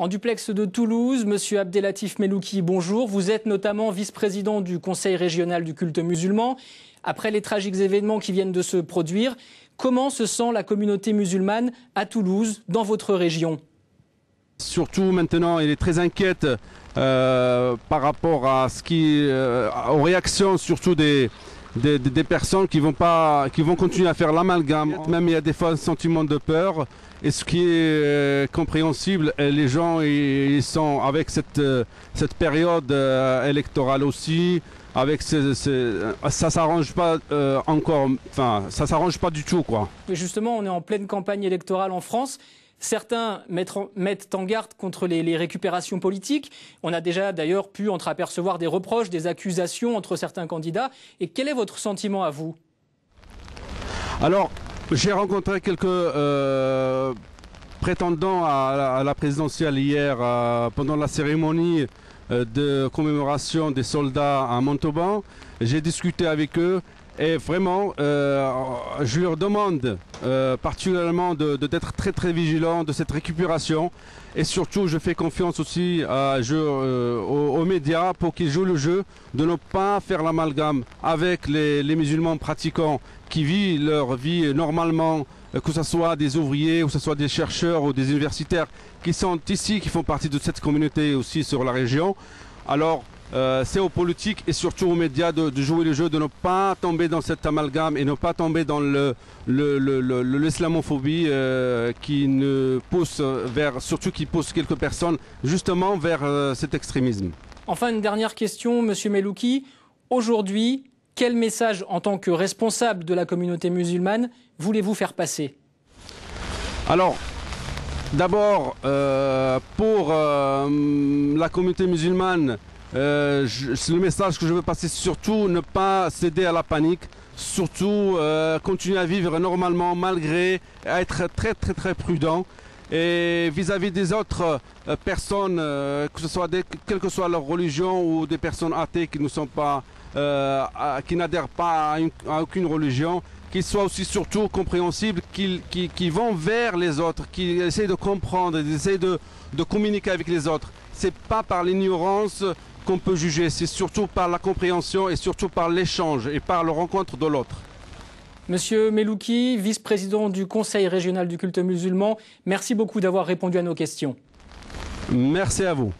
En duplex de Toulouse, Monsieur Abdellatif Melouki, bonjour. Vous êtes notamment vice-président du Conseil régional du culte musulman. Après les tragiques événements qui viennent de se produire, comment se sent la communauté musulmane à Toulouse, dans votre région? Surtout maintenant, elle est très inquiète par rapport à aux réactions, surtout des personnes qui vont continuer à faire l'amalgame. Même il y a des fois un sentiment de peur. Et ce qui est compréhensible, les gens ils sont avec cette période électorale aussi. Avec ça s'arrange pas encore, enfin ça s'arrange pas du tout quoi. Mais justement, on est en pleine campagne électorale en France. Certains mettent en garde contre les récupérations politiques. On a déjà d'ailleurs pu entreapercevoir des reproches, des accusations entre certains candidats. Et quel est votre sentiment à vous? Alors, j'ai rencontré quelques prétendants à la présidentielle hier pendant la cérémonie de commémoration des soldats à Montauban. J'ai discuté avec eux. Et vraiment, je leur demande particulièrement d'être très très vigilants de cette récupération. Et surtout, je fais confiance aussi aux médias pour qu'ils jouent le jeu de ne pas faire l'amalgame avec les musulmans pratiquants qui vivent leur vie normalement, que ce soit des ouvriers, ou que ce soit des chercheurs ou des universitaires qui sont ici, qui font partie de cette communauté aussi sur la région. Alors, c'est aux politiques et surtout aux médias de jouer le jeu, de ne pas tomber dans cet amalgame et ne pas tomber dans l'islamophobie qui pousse quelques personnes justement vers cet extrémisme. Enfin, une dernière question, Monsieur Melouki. Aujourd'hui, quel message, en tant que responsable de la communauté musulmane, voulez-vous faire passer? Alors, d'abord, pour la communauté musulmane, le message que je veux passer, surtout ne pas céder à la panique, surtout continuer à vivre normalement malgré être très très très prudent. Et vis-à-vis des autres personnes, quelle que soit leur religion, ou des personnes athées qui qui n'adhèrent pas à aucune religion, qu'ils soient aussi surtout compréhensibles, qu'ils vont vers les autres, qu'ils essayent de comprendre, qu'ils essayent de communiquer avec les autres. C'est pas par l'ignorance qu'on peut juger, c'est surtout par la compréhension et surtout par l'échange et par la rencontre de l'autre. Monsieur Melouki, vice-président du Conseil régional du culte musulman, merci beaucoup d'avoir répondu à nos questions. Merci à vous.